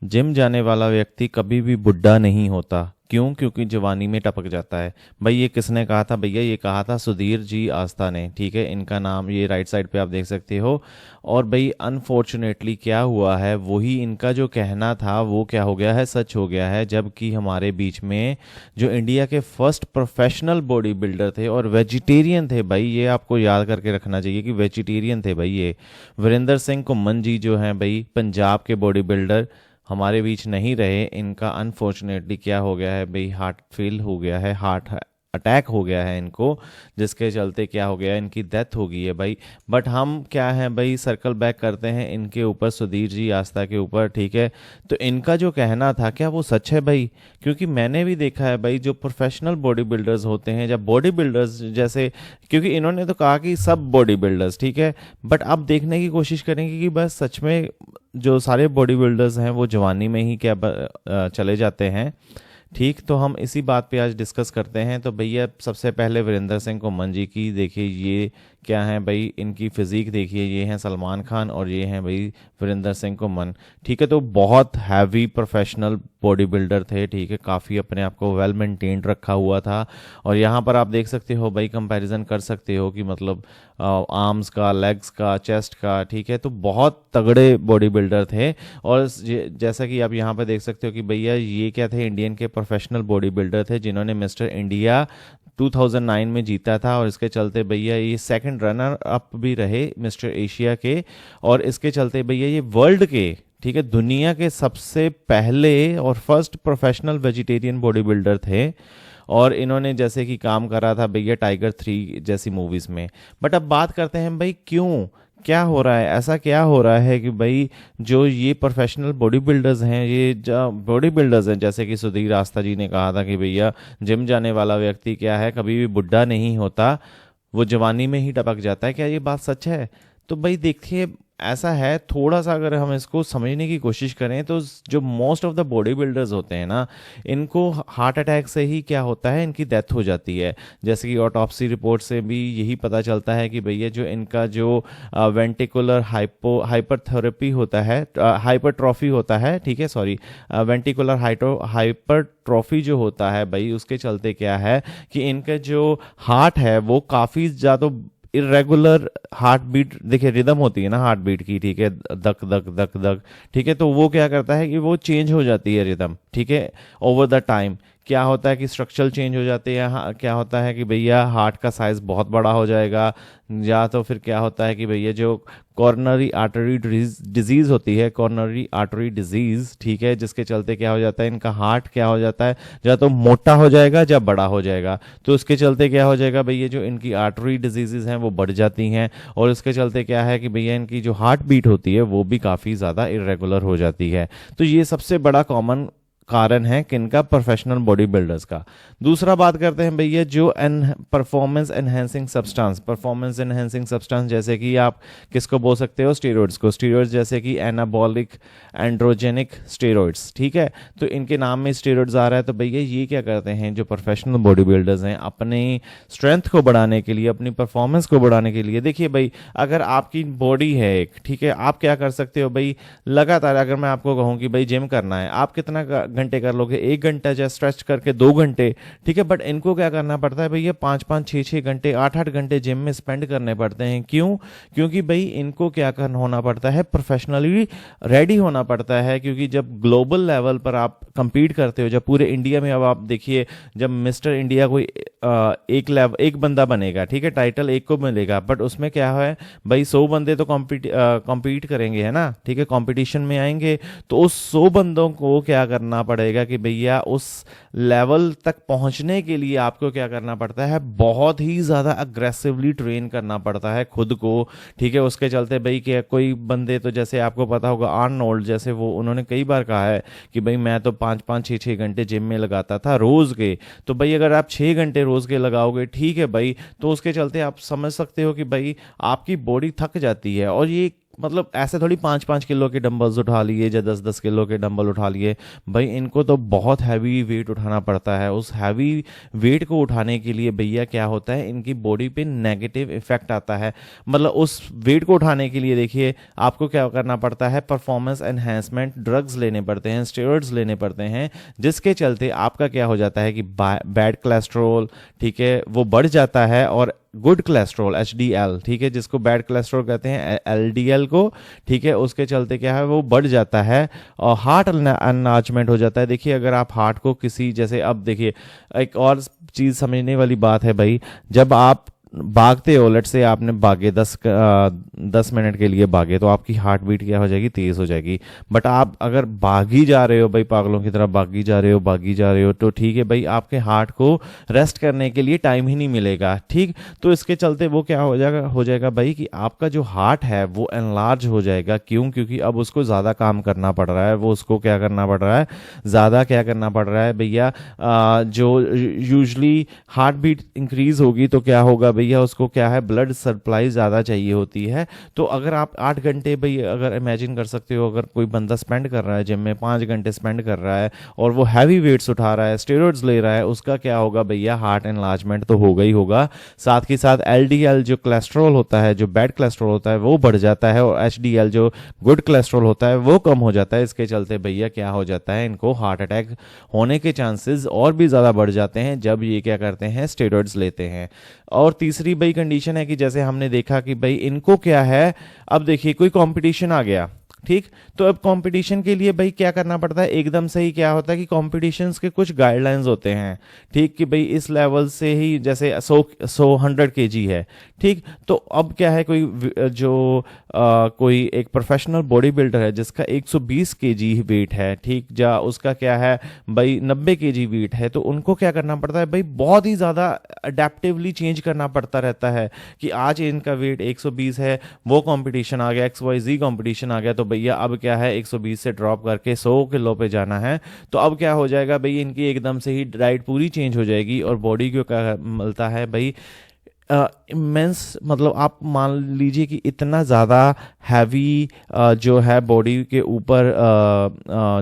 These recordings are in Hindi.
जिम जाने वाला व्यक्ति कभी भी बुढ़ा नहीं होता। क्यों? क्योंकि जवानी में टपक जाता है। भाई ये किसने कहा था भैया? ये कहा था सुधीर जी आस्था ने। ठीक है, इनका नाम ये राइट साइड पे आप देख सकते हो। और भाई अनफॉर्चुनेटली क्या हुआ है, वही इनका जो कहना था वो क्या हो गया है, सच हो गया है। जबकि हमारे बीच में जो इंडिया के फर्स्ट प्रोफेशनल बॉडी बिल्डर थे और वेजिटेरियन थे, भाई ये आपको याद करके रखना चाहिए कि वेजिटेरियन थे भाई ये। वीरेंद्र सिंह कुम्मन जी जो हैं भाई, पंजाब के बॉडी बिल्डर, हमारे बीच नहीं रहे। इनका अनफॉर्चुनेटली क्या हो गया है भाई, हार्ट फेल हो गया है, हार्ट अटैक हो गया है इनको, जिसके चलते क्या हो गया, इनकी डेथ हो गई है भाई। बट हम क्या है भाई, सर्कल बैक करते हैं इनके ऊपर, सुधीर जी आस्था के ऊपर। ठीक है, तो इनका जो कहना था क्या वो सच है भाई? क्योंकि मैंने भी देखा है भाई, जो प्रोफेशनल बॉडी बिल्डर्स होते हैं, जब बॉडी बिल्डर्स जैसे, क्योंकि इन्होंने तो कहा कि सब बॉडी बिल्डर्स, ठीक है, बट अब देखने की कोशिश करेंगे कि बस सच में जो सारे बॉडी बिल्डर्स हैं वो जवानी में ही क्या चले जाते हैं। ठीक, तो हम इसी बात पे आज डिस्कस करते हैं। तो भैया सबसे पहले वीरेंद्र सिंह कुम्मन जी की देखिए, ये क्या है भाई, इनकी फिजिक देखिए, ये हैं सलमान खान और ये हैं भाई वीरेंद्र सिंह कुम्मन। ठीक है, तो बहुत हैवी प्रोफेशनल बॉडी बिल्डर थे। ठीक है, काफ़ी अपने आप को वेल मेंटेन्ड रखा हुआ था। और यहाँ पर आप देख सकते हो भाई, कंपैरिजन कर सकते हो कि मतलब आर्म्स का, लेग्स का, चेस्ट का। ठीक है, तो बहुत तगड़े बॉडी बिल्डर थे। और जैसा कि आप यहाँ पर देख सकते हो कि भैया ये क्या थे, इंडियन के प्रोफेशनल बॉडी बिल्डर थे जिन्होंने मिस्टर इंडिया 2009 में जीता था। और इसके चलते भैया ये सेकंड रनर अप भी रहे मिस्टर एशिया के। और इसके चलते भैया ये वर्ल्ड के, ठीक है, दुनिया के सबसे पहले और first professional vegetarian body builder थे। और इन्होंने जैसे कि काम करा था भैया टाइगर 3 जैसी मूवीज में। बट अब बात करते हैं भाई, क्यों, क्या हो रहा है, ऐसा क्या हो रहा है कि भाई जो ये प्रोफेशनल बॉडी बिल्डर्स हैं, ये जो बॉडी बिल्डर्स हैं, जैसे कि सुधीर आस्था जी ने कहा था कि भैया जिम जाने वाला व्यक्ति क्या है, कभी भी बुढ़ा नहीं होता, वो जवानी में ही टपक जाता है। क्या ये बात सच है? तो भाई देखिए, ऐसा है, थोड़ा सा अगर हम इसको समझने की कोशिश करें तो जो most of the body builders होते हैं ना, इनको हार्ट अटैक से ही क्या होता है, इनकी डेथ हो जाती है। जैसे कि ऑटोप्सी रिपोर्ट से भी यही पता चलता है कि भैया जो इनका जो वेंटिकुलर हाइपरथेरेपी होता है, हाइपरट्रॉफी होता है, ठीक है, सॉरी, वेंटिकुलर हाइपरट्रॉफी जो होता है भाई, उसके चलते क्या है कि इनका जो हार्ट है वो काफ़ी ज़्यादा इरेगुलर हार्ट बीट, देखिए रिदम होती है ना हार्ट बीट की, ठीक है, धक धक धक धक। ठीक है, तो वो क्या करता है कि वो चेंज हो जाती है रिदम, ठीक है, ओवर द टाइम। क्या होता है कि स्ट्रक्चरल चेंज हो जाते हैं। क्या होता है कि भैया हार्ट का साइज बहुत बड़ा हो जाएगा, या तो फिर क्या होता है कि भैया जो कॉर्नरी आर्टरी डिजीज होती है, कॉर्नरी आर्टरी डिजीज, ठीक है, जिसके चलते क्या हो जाता है, इनका हार्ट क्या हो जाता है, या तो मोटा हो जाएगा या बड़ा हो जाएगा। तो उसके चलते क्या हो जाएगा भैया, जो इनकी आर्टरी डिजीजेज हैं वो बढ़ जाती हैं। और इसके चलते क्या है कि भैया इनकी जो हार्ट बीट होती है वो भी काफ़ी ज़्यादा इरेगुलर हो जाती है। तो ये सबसे बड़ा कॉमन कारण है किनका, प्रोफेशनल बॉडी बिल्डर्स का। दूसरा बात करते हैं भैया जो performance enhancing substance, performance enhancing substance जैसे कि आप किसको बोल सकते हो, स्टेरॉइड्स को। स्टेरॉइड्स जैसे कि एनाबॉलिक एंड्रोजेनिक स्टेरॉइड्स, ठीक है, तो इनके नाम में स्टेरॉइड्स आ रहा है। तो भैया ये क्या करते हैं, जो प्रोफेशनल बॉडी बिल्डर्स हैं, अपनी स्ट्रेंथ को बढ़ाने के लिए, अपनी परफॉर्मेंस को बढ़ाने के लिए, देखिए भाई अगर आपकी बॉडी है एक, ठीक है, आप क्या कर सकते हो भाई, लगातार अगर मैं आपको कहूँ कि भाई जिम करना है, आप कितना घंटे कर लोगे, 1 घंटा, या स्ट्रेच करके 2 घंटे, ठीक है। बट इनको क्या करना पड़ता है भैया, 5-5, 6-6 घंटे, 8-8 घंटे जिम में स्पेंड करने पड़ते हैं। क्यों? क्योंकि भाई इनको क्या करना होना पड़ता है, प्रोफेशनली रेडी होना पड़ता है। क्योंकि जब ग्लोबल लेवल पर आप कंपीट करते हो, जब पूरे इंडिया में, अब आप देखिए जब मिस्टर इंडिया कोई एक बंदा बनेगा, ठीक है, टाइटल एक को मिलेगा, बट उसमें क्या है भाई, 100 बंदे तो कॉम्पीट करेंगे, है ना, ठीक है, कंपटीशन में आएंगे। तो उस 100 बंदों को क्या करना पड़ेगा कि भैया उस लेवल तक पहुंचने के लिए आपको क्या करना पड़ता है, बहुत ही ज़्यादा अग्रेसिवली ट्रेन करना पड़ता है खुद को, ठीक है। उसके चलते भाई क्या, कोई बंदे तो जैसे आपको पता होगा आर्नोल्ड जैसे, वो उन्होंने कई बार कहा है कि भाई मैं तो 5-5, 6-6 घंटे जिम में लगाता था रोज़ के। तो भाई अगर आप 6 घंटे रोज़ के लगाओगे, ठीक है भाई, तो उसके चलते आप समझ सकते हो कि भाई आपकी बॉडी थक जाती है। और ये मतलब ऐसे थोड़ी 5-5 किलो के डंबल्स उठा लिए या 10-10 किलो के डंबल उठा लिए, भाई इनको तो बहुत हैवी वेट उठाना पड़ता है। उस हैवी वेट को उठाने के लिए भैया क्या होता है, इनकी बॉडी पे नेगेटिव इफेक्ट आता है। मतलब उस वेट को उठाने के लिए देखिए आपको क्या करना पड़ता है, परफॉर्मेंस एनहेंसमेंट ड्रग्स लेने पड़ते हैं, स्टेरॉइड्स लेने पड़ते हैं, जिसके चलते आपका क्या हो जाता है कि बैड कोलेस्ट्रॉल, ठीक है, वो बढ़ जाता है, और गुड कोलेस्ट्रॉल HDL, ठीक है, जिसको बैड कोलेस्ट्रॉल कहते हैं LDL को, ठीक है, उसके चलते क्या है वो बढ़ जाता है और हार्ट अनलार्जमेंट हो जाता है। देखिए अगर आप हार्ट को किसी, जैसे अब देखिए एक और चीज़ समझने वाली बात है भाई, जब आप भागते हो, लेट से आपने भागे 10 मिनट के लिए भागे, तो आपकी हार्ट बीट क्या हो जाएगी, तेज हो जाएगी। बट आप अगर भागी जा रहे हो भाई, पागलों की तरह भागी जा रहे हो, तो ठीक है भाई, आपके हार्ट को रेस्ट करने के लिए टाइम ही नहीं मिलेगा, ठीक। तो इसके चलते वो क्या हो जाएगा भाई कि आपका जो हार्ट है वो एनलार्ज हो जाएगा। क्यों? क्योंकि अब उसको ज़्यादा काम करना पड़ रहा है, वो उसको क्या करना पड़ रहा है, ज़्यादा क्या करना पड़ रहा है भैया। जो यूजली हार्ट बीट इंक्रीज होगी तो क्या होगा भैया, उसको क्या है, ब्लड सप्लाई ज़्यादा चाहिए होती है। तो अगर आप 8 घंटे भाई, अगर इमेजिन कर सकते हो, अगर कोई बंदा स्पेंड कर रहा है जिम में, 5 घंटे स्पेंड कर रहा है और वो हैवी वेट्स उठा रहा है, स्टेरॉइड्स ले रहा है, उसका क्या होगा भैया, हार्ट एनलार्जमेंट तो होगा ही होगा। साथ ही साथ LDL जो कोलेस्ट्रॉल होता है, जो बैड कोलेस्ट्रॉल होता है, वो बढ़ जाता है, और HDL जो गुड कोलेस्ट्रॉल होता है वो कम हो जाता है। इसके चलते भैया क्या हो जाता है, इनको हार्ट अटैक होने के चांसेस और भी ज़्यादा बढ़ जाते हैं जब ये क्या करते हैं, स्टेरॉइड्स लेते हैं। और तीसरी भाई कंडीशन है कि जैसे हमने देखा कि भाई इनको क्या है, अब देखिए कोई कंपटीशन आ गया, ठीक, तो अब कंपटीशन के लिए भाई क्या करना पड़ता है, एकदम से ही क्या होता है कि कंपटीशंस के कुछ गाइडलाइंस होते हैं, ठीक, कि भाई इस लेवल से ही, जैसे 100 kg है, ठीक, तो अब क्या है, कोई एक प्रोफेशनल बॉडी बिल्डर है जिसका 120 kg वेट है, ठीक, या उसका क्या है भाई 90 kg वेट है, तो उनको क्या करना पड़ता है भाई, बहुत ही ज़्यादा अडेप्टिवली चेंज करना पड़ता रहता है कि आज इनका वेट 120 है, वो कंपटीशन आ गया, XYZ कंपटीशन आ गया, तो भैया अब क्या है 120 से ड्रॉप करके 100 किलो पे जाना है। तो अब क्या हो जाएगा भाई, इनकी एकदम से ही डाइट पूरी चेंज हो जाएगी और बॉडी को क्या मिलता है भाई, इमेंस, मतलब आप मान लीजिए कि इतना ज़्यादा हैवी जो है बॉडी के ऊपर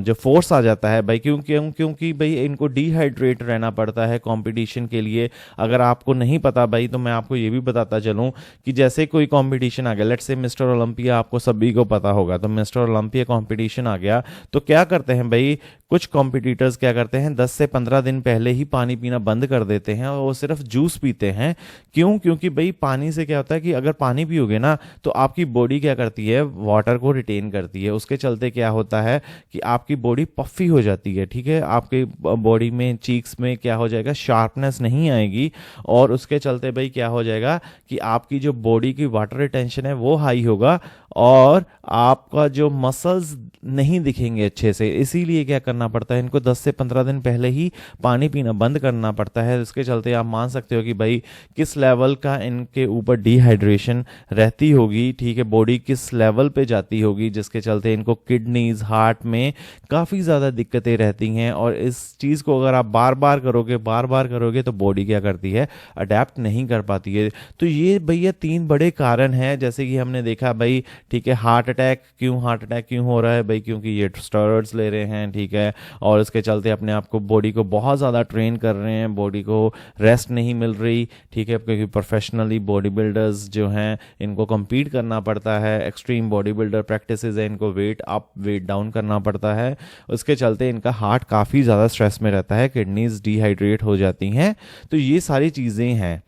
जो फोर्स आ जाता है भाई, क्योंकि भाई इनको डिहाइड्रेट रहना पड़ता है कंपटीशन के लिए। अगर आपको नहीं पता भाई तो मैं आपको ये भी बताता चलूँ कि जैसे कोई कंपटीशन आ गया, लेट्स से मिस्टर ओलंपिया, आपको सभी को पता होगा, तो मिस्टर ओलंपिया कंपटीशन आ गया, तो क्या करते हैं भाई, कुछ कॉम्पिटिटर्स क्या करते हैं 10 से 15 दिन पहले ही पानी पीना बंद कर देते हैं और वो सिर्फ जूस पीते हैं। क्यों? क्योंकि भाई पानी से क्या होता है कि अगर पानी पियोगे ना तो आपकी बॉडी क्या करती है, वाटर को रिटेन करती है, उसके चलते क्या होता है कि आपकी बॉडी पफी हो जाती है, ठीक है, आपकी बॉडी में चीक्स में क्या हो जाएगा, शार्पनेस नहीं आएगी, और उसके चलते भाई क्या हो जाएगा कि आपकी जो बॉडी की वाटर रिटेंशन है वो हाई होगा और आपका जो मसल्स नहीं दिखेंगे अच्छे से। इसीलिए क्या करना पड़ता है, इनको 10 से 15 दिन पहले ही पानी पीना बंद करना पड़ता है। इसके चलते आप मान सकते हो कि भाई किस लेवल का इनके ऊपर डिहाइड्रेशन रहती होगी, ठीक है, बॉडी किस लेवल पे जाती होगी, जिसके चलते इनको किडनीज, हार्ट में काफ़ी ज़्यादा दिक्कतें रहती हैं। और इस चीज़ को अगर आप बार बार करोगे तो बॉडी क्या करती है, अडेप्ट नहीं कर पाती है। तो ये भैया 3 बड़े कारण हैं, जैसे कि हमने देखा भाई, ठीक है, हार्ट अटैक क्यों हो रहा है भाई, क्योंकि ये स्टेरॉइड्स ले रहे हैं, ठीक है, और इसके चलते अपने आप को, बॉडी को बहुत ज़्यादा ट्रेन कर रहे हैं, बॉडी को रेस्ट नहीं मिल रही, ठीक है, क्योंकि प्रोफेशनली बॉडी बिल्डर्स जो हैं इनको compete करना पड़ता है, एक्सट्रीम बॉडी बिल्डर प्रैक्टिसेस है, इनको वेट अप वेट डाउन करना पड़ता है, उसके चलते इनका हार्ट काफ़ी ज़्यादा स्ट्रेस में रहता है, किडनीज डिहाइड्रेट हो जाती हैं। तो ये सारी चीज़ें हैं,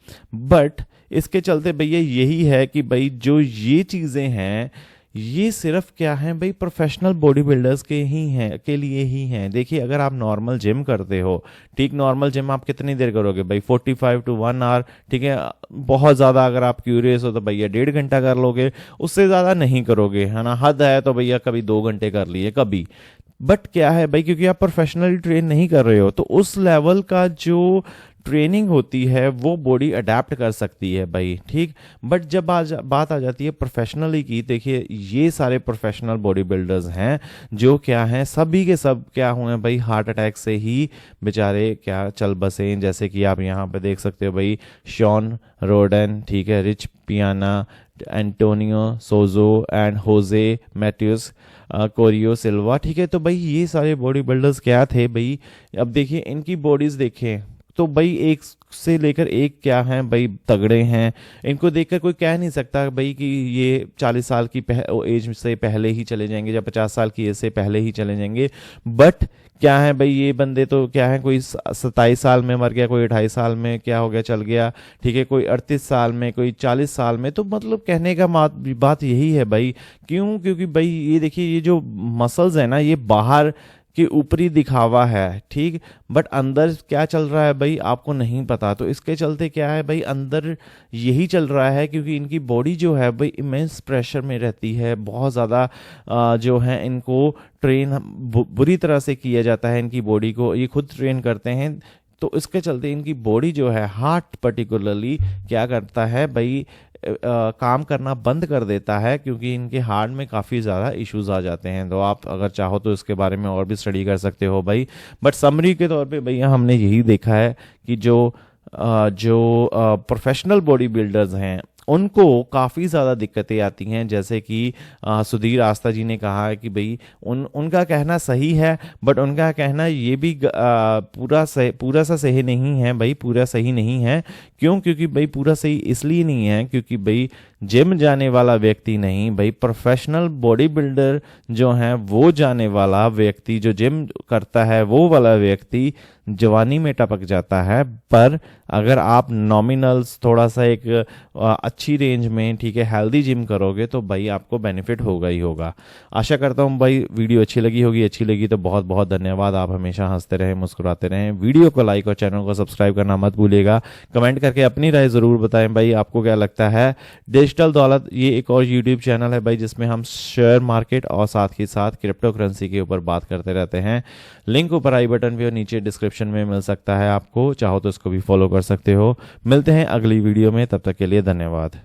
बट इसके चलते भैया यही है कि भाई जो ये चीज़ें हैं ये सिर्फ क्या है भाई, प्रोफेशनल बॉडी बिल्डर्स के लिए ही हैं। देखिए अगर आप नॉर्मल जिम करते हो, ठीक, नॉर्मल जिम आप कितनी देर करोगे भाई, 45 to 1 hour, ठीक है, बहुत ज़्यादा अगर आप क्यूरियस हो तो भैया 1.5 घंटा कर लोगे, उससे ज़्यादा नहीं करोगे, है ना, हद है तो भैया कभी 2 घंटे कर लिए कभी। बट क्या है भाई, क्योंकि आप प्रोफेशनली ट्रेन नहीं कर रहे हो तो उस लेवल का जो ट्रेनिंग होती है वो बॉडी अडेप्ट कर सकती है भाई, ठीक। बट जब बात आ जाती है प्रोफेशनली की, देखिए ये सारे प्रोफेशनल बॉडी बिल्डर्स हैं जो क्या हैं, सभी के सब क्या हुए भाई, हार्ट अटैक से ही बेचारे क्या चल बसे। जैसे कि आप यहाँ पे देख सकते हो भाई, शॉन रोडन, ठीक है, Rich Piana, Antonio Sojo and Jose Matheus, Correia Silva. ठीक है, तो भाई ये सारे बॉडी बिल्डर्स क्या थे भाई। अब देखिए इनकी बॉडीज देखें तो भाई एक से लेकर एक क्या हैं भाई, तगड़े हैं। इनको देखकर कोई कह नहीं सकता भाई कि ये 40 साल की एज से पहले ही चले जाएंगे या 50 साल की एज से पहले ही चले जाएंगे। बट क्या है भाई, ये बंदे तो क्या है, कोई 27 साल में मर गया, कोई 28 साल में क्या हो गया चल गया। ठीक है, कोई 38 साल में, कोई 40 साल में। तो मतलब कहने का बात यही है भाई। क्यों? क्योंकि भाई ये देखिए, ये जो मसल्स है ना, ये बाहर कि ऊपरी दिखावा है, ठीक, बट अंदर क्या चल रहा है भाई आपको नहीं पता। तो इसके चलते क्या है भाई, अंदर यही चल रहा है क्योंकि इनकी बॉडी जो है भाई इमेंस प्रेशर में रहती है, बहुत ज़्यादा जो है इनको ट्रेन बुरी तरह से किया जाता है। इनकी बॉडी को ये खुद ट्रेन करते हैं, तो इसके चलते इनकी बॉडी जो है, हार्ट पर्टिकुलरली क्या करता है भाई, काम करना बंद कर देता है क्योंकि इनके हार्ट में काफ़ी ज़्यादा इश्यूज आ जाते हैं। तो आप अगर चाहो तो इसके बारे में और भी स्टडी कर सकते हो भाई। बट समरी के तौर पे भैया हमने यही देखा है कि जो प्रोफेशनल बॉडी बिल्डर्स हैं उनको काफ़ी ज़्यादा दिक्कतें आती हैं। जैसे कि सुधीर आस्था जी ने कहा है कि भाई उनका कहना सही है, बट उनका कहना ये भी पूरा सा सही नहीं है भाई, पूरा सही नहीं है। क्यों? क्योंकि भाई पूरा सही इसलिए नहीं है क्योंकि भाई जिम जाने वाला व्यक्ति नहीं भाई, प्रोफेशनल बॉडी बिल्डर जो हैं वो जाने वाला व्यक्ति, जो जिम करता है वो वाला व्यक्ति जवानी में टपक जाता है। पर अगर आप नॉमिनल्स थोड़ा सा एक अच्छी रेंज में, ठीक है, हेल्दी जिम करोगे तो भाई आपको बेनिफिट होगा ही होगा। आशा करता हूँ भाई वीडियो अच्छी लगी होगी। अच्छी लगी तो बहुत बहुत धन्यवाद। आप हमेशा हंसते रहें, मुस्कुराते रहें। वीडियो को लाइक और चैनल को सब्सक्राइब करना मत भूलिएगा। कमेंट करके अपनी राय ज़रूर बताएं भाई, आपको क्या लगता है। डिजिटल दौलत ये एक और यूट्यूब चैनल है भाई जिसमें हम शेयर मार्केट और साथ ही साथ क्रिप्टो करेंसी के ऊपर बात करते रहते हैं। लिंक ऊपर आई बटन पे और नीचे डिस्क्रिप्शन में मिल सकता है, आपको चाहो तो इसको भी फॉलो कर सकते हो। मिलते हैं अगली वीडियो में, तब तक के लिए धन्यवाद।